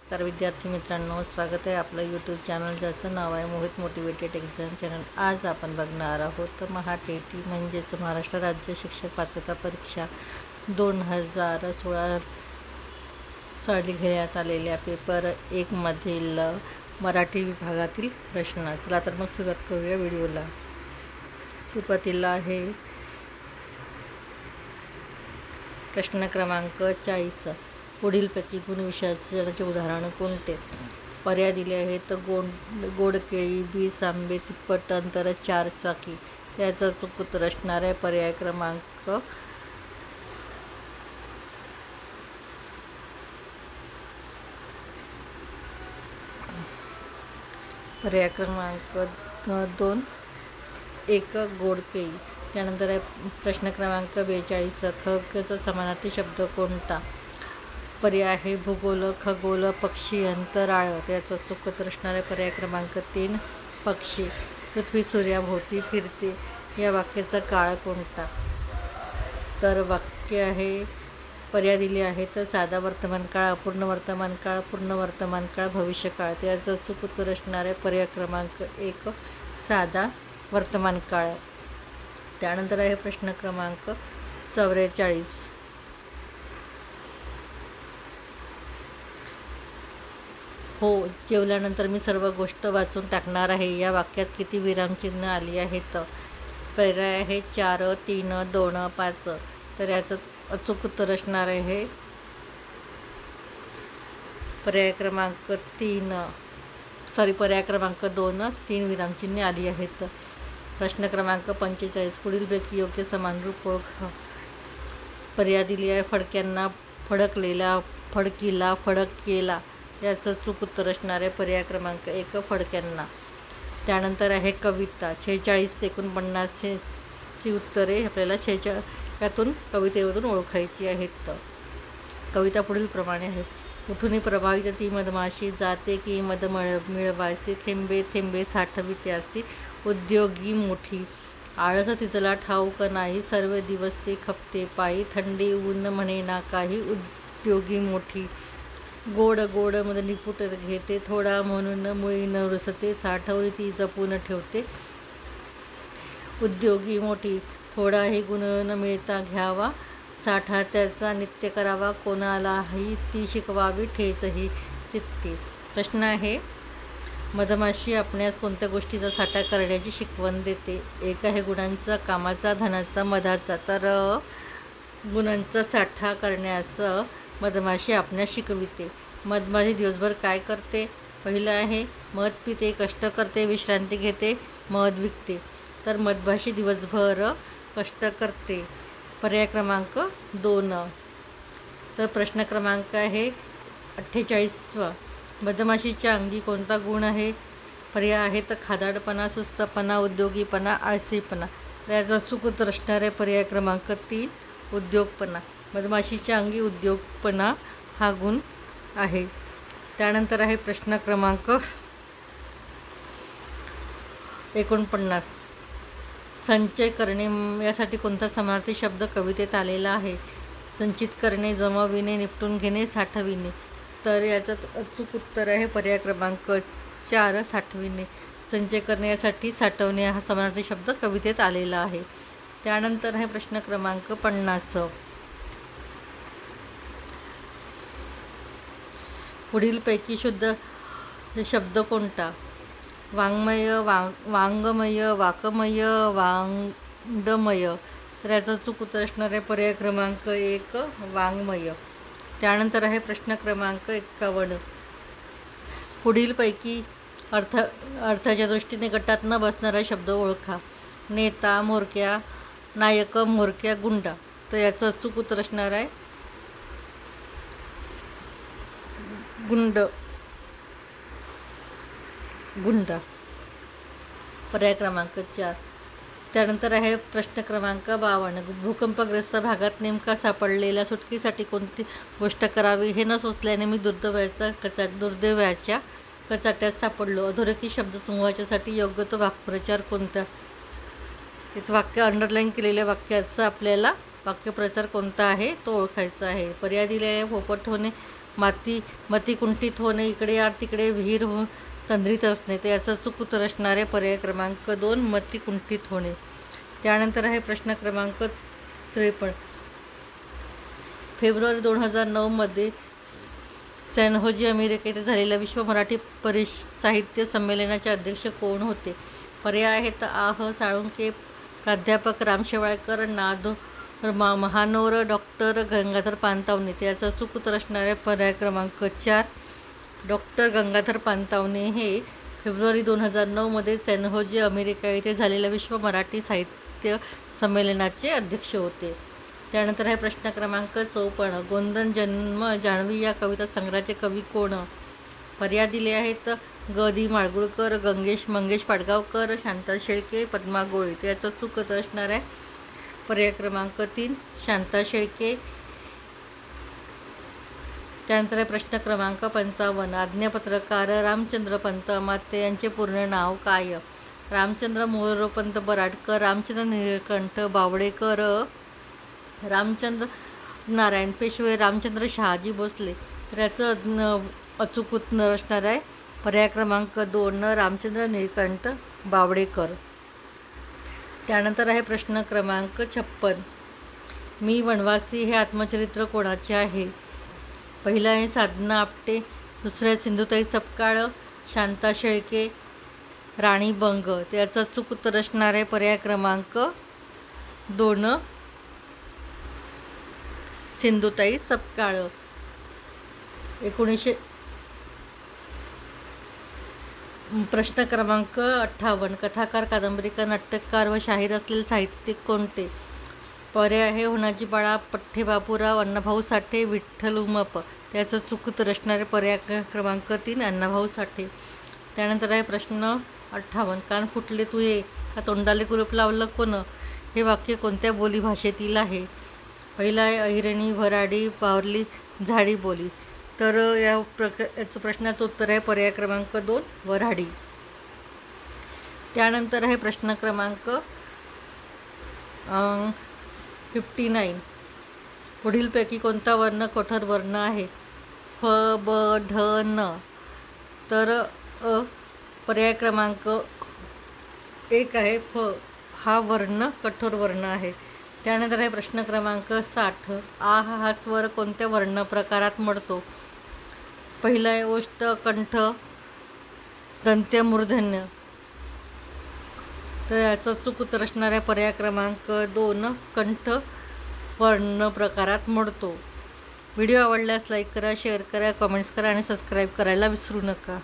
नमस्कार विद्यार्थी मित्रांनो, स्वागत आहे आपलं यूट्यूब चॅनल ज्याचं नाव आहे मोहित मोटिवेटेड एक्झाम चॅनल। आज आपण बघणार आहोत महाटेटी म्हणजेच महाराष्ट्र राज्य शिक्षक पात्रता परीक्षा 2016 साली घेण्यात आलेल्या पेपर 1 मधील मराठी विभागातील प्रश्न। चला तर मग सुरुवात करूया व्हिडिओला। सुरुवातीला आहे प्रश्न क्रमांक 40। पुढीलपैकी गुण विशेषणाचे उदाहरण कोणते? पर्याय दिले आहेत गोड केळी, 20 आंबे, तिप्पट अंतर, 4 चाकी। याचा चूक उत्तर असणार आहे पर्याय क्रमांक पर्याय क्रमांक 2 1 गोड केळी। त्यानंतर आहे प्रश्न क्रमांक 42। खगोलाचा समानार्थी शब्द कोणता? पर्याय आहे भूगोल, खगोल, पक्षी, अंतराळ। त्याचा चूक उत्तर असणार आहे पर्याय क्रमांक 3 पक्षी। पृथ्वी सूर्याभोवती फिरते या वाक्याचा काळ कोणता? तर वाक्य आहे पर्याय दिले आहेत साधा वर्तमान काळ, अपूर्ण वर्तमान काळ, पूर्ण वर्तमान काळ, भविष्यकाळ। त्याचं चूक उत्तर असणार आहे पर्याय क्रमांक 1 साधा वर्तमान काळ। त्यानंतर आहे प्रश्न क्रमांक 44। हो, जेवल्यानंतर मी सर्व गोष्ट वाचून टाकणार आहे या वाक्यात किती विरामचिन्ह आली आहेत? पर्याय आहे 4 3 2 5। तर याचं अचूक उत्तर असणार आहे पर्याय क्रमांक 2 3 विरामचिन्हे आली आहेत। प्रश्न क्रमांक 45। पुढीलपैकी योग्य समानरूप ओळखा। पर्याय दिली आहे फडक्यांना, फडकलेला, फडकीला, फडकेला। याचं चूक उत्तर असणार आहे पर्याय क्रमांक 1 फडक्यांना। त्यानंतर आहे कविता। 46 ते 49 ची उत्तरे आपल्याला यातून कवितेमधून ओळखायची आहेत। कविता पुढील प्रमाणे आहे। उठून प्रभावित ती मधमाशी, जाते की मध मिळवायचे, थेंबे थेंबे साठवित्यासी, उद्योगी मोठी, आळस तिचला ठाऊक नाही, सर्व दिवस ते खपते पायी, थंडी ऊन म्हणे ना काही, उद्योगी मोठी, गोड गोड मध निपुट घेते, थोडा म्हणून मुळी न रुसते, साठवली ती जपून ठेवते, उद्योगी मोठी, थोडाही गुण न मिळता घ्यावा, साठा त्याचा नित्य करावा, कोणालाही ती शिकवावी ठेचही चित्ती। प्रश्न आहे मधमाशी आपणास कोणत्या गोष्टीचा साठा करण्याची शिकवण देते? एक आहे गुणांचा, कामाचा, धनाचा, मधाचा। तर गुणांचा साठा करण्यास मधमाशी आपणास शिकविते। मधमाशी दिवसभर काय करते? पहिलं आहे मध पिते, कष्ट करते, विश्रांती घेते, मध विकते। तर मधमाशी दिवसभर कष्ट करते पर्याय क्रमांक 2। तर प्रश्न क्रमांक आहे 48। मधमाशीच्या अंगी कोणता गुण आहे? पर्याय आहेत खादाडपणा, सुस्तपणा, उद्योगीपणा, आळसीपणा। याचा चूक उत्तर असणार आहे पर्याय क्रमांक 3 उद्योगपणा। मधमाशीच्या अंगी उद्योगपणा हा गुण आहे। त्यानंतर आहे प्रश्न क्रमांक 49। संचय करणे यासाठी कोणता समानार्थी शब्द कवितेत आलेला आहे? संचित करणे, जमविणे, निपटून घेणे, साठविणे। तर याचं अचूक उत्तर आहे पर्याय क्रमांक 4 साठविणे। संचय करणे यासाठी साठवणे हा समानार्थी शब्द कवितेत आलेला आहे। त्यानंतर आहे प्रश्न क्रमांक 50। पुढीलपैकी शुद्ध शब्द कोणता? वाङ्मय, वाङ्मय, वाकमय, वाङ्मय। तर याचं चूक उत्तर असणार आहे पर्याय क्रमांक 1 वाङ्मय। त्यानंतर आहे प्रश्न क्रमांक 51। पुढीलपैकी अर्थाच्या दृष्टीने गटात न बसणारा शब्द ओळखा। नेता, म्होरक्या, नायक, म्होरक्या, गुंडा। तर याचं चूक उत्तर असणार आहे गुंडा पर्याय क्रमांक 4। त्यानंतर आहे प्रश्न क्रमांक 52। भूकंपग्रस्त भागात नेमका सापडलेल्या सुटकेसाठी कोणती गोष्ट करावी हे न सुचल्याने मी दुर्दैवाच्या कचाट्यात सापडलो। अधोरेखित शब्दसमूहाच्यासाठी योग्य तो वाक्प्रचार कोणता? इथं वाक्य अंडरलाईन केलेल्या वाक्याचा आपल्याला वाक्यप्रचार कोणता आहे तो ओळखायचा आहे। पर्याय दिले आहे पोपट होणे, मती कुंठित होणे, इकडे या तिकडे विहीर हो तंद्रीत असणे, तर याचं चूक उत्तर असणारे पर्याय क्रमांक 2 मती कुंठित होणे. त्यानंतर आहे प्रश्न क्रमांक 53. फेब्रुवारी 2009 मध्ये सॅन होजे अमेरिकेत झालेल्या विश्व मराठी साहित्य संमेलनाचे अध्यक्ष कोण होते? पर्याय आहेत आह साळुंके, प्राध्यापक राम शेवाळकर, महानोर, डॉक्टर गंगाधर पानतावणे. त्याचा चूक उत्तर असणारे पर्याय क्रमांक 4 डॉक्टर गंगाधर पानतावणे हे फेब्रुवारी 2009 मध्ये सॅन होजे अमेरिका येथे झालेल्या विश्व मराठी साहित्य संमेलनाचे अध्यक्ष होते. त्यानंतर आहे प्रश्न क्रमांक 54. गोंधन जन्म जान्हवी या कविता संग्रहाचे कवी कोण? पर्याय दिले आहेत ग दी माडगुळकर, मंगेश पाडगावकर, शांता शेळके, पद्मा गोळे. त्याचं चूक उत्तर असणार आहे पर्याय क्रमांक 3 शांता शेळके. त्यानंतर आहे प्रश्न क्रमांक 55. आज्ञापत्रकार रामचंद्र पंत अमात्य यांचे पूर्ण नाव काय? रामचंद्र मोरोपंत बराडकर, रामचंद्र निळकंठ बावडेकर, रामचंद्र नारायण पेशवे, रामचंद्र शहाजी भोसले. तर याचं अचूक उत्तर असणार आहे पर्याय क्रमांक 2 रामचंद्र निळकंठ बावडेकर. त्यानंतर आहे प्रश्न क्रमांक 56. मी वनवासी हे आत्मचरित्र कोणाचे आहे? पहिला आहे साधना आपटे, दुसरं आहे सिंधुताई सपकाळ, शांता शेळके, राणी बंग. त्याचं चूक उत्तर असणार आहे पर्याय क्रमांक 2 सिंधुताई सपकाळ. 1900. प्रश्न क्रमांक 58. कथाकार, कादंबरीकार, नाटककार व शाहीर असलेले साहित्यिक कोणते? पर्याय आहे होनाजी बाळा, पठ्ठे बापूराव, अण्णाभाऊ साठे, विठ्ठल उमप. त्याचं चूक उत्तर असणारे पर्याय क्रमांक 3 अण्णाभाऊ साठे. त्यानंतर आहे प्रश्न 58. कान फुटले तुये का तोंडाले कुलूप लावलं कोण? हे वाक्य कोणत्या बोलीभाषेतील आहे? पहिला आहे अहिरणी, वऱ्हाडी, पावरली, झाडी बोली. तर याचं प्रश्नाचं उत्तर आहे पर्याय क्रमांक 2 वऱ्हाडी. त्यानंतर आहे प्रश्न क्रमांक 59. पुढीलपैकी कोणता वर्ण कठोर वर्ण आहे? फ, ब, ढ, न. तर पर्याय क्रमांक 1 आहे फ हा वर्ण कठोर वर्ण आहे. त्यानंतर आहे प्रश्न क्रमांक 60. आ हा स्वर कोणत्या वर्ण प्रकारात मोडतो? पहिला आहे ओष्ठ, कंठ, दंत्य, मूर्धन्य. तर याचं चूक उत्तर असणार आहे पर्याय क्रमांक 2 कंठ वर्ण प्रकारात मोडतो. व्हिडिओ आवडल्यास लाईक करा, शेअर करा, कमेंट्स करा आणि सबस्क्राईब करायला विसरू नका.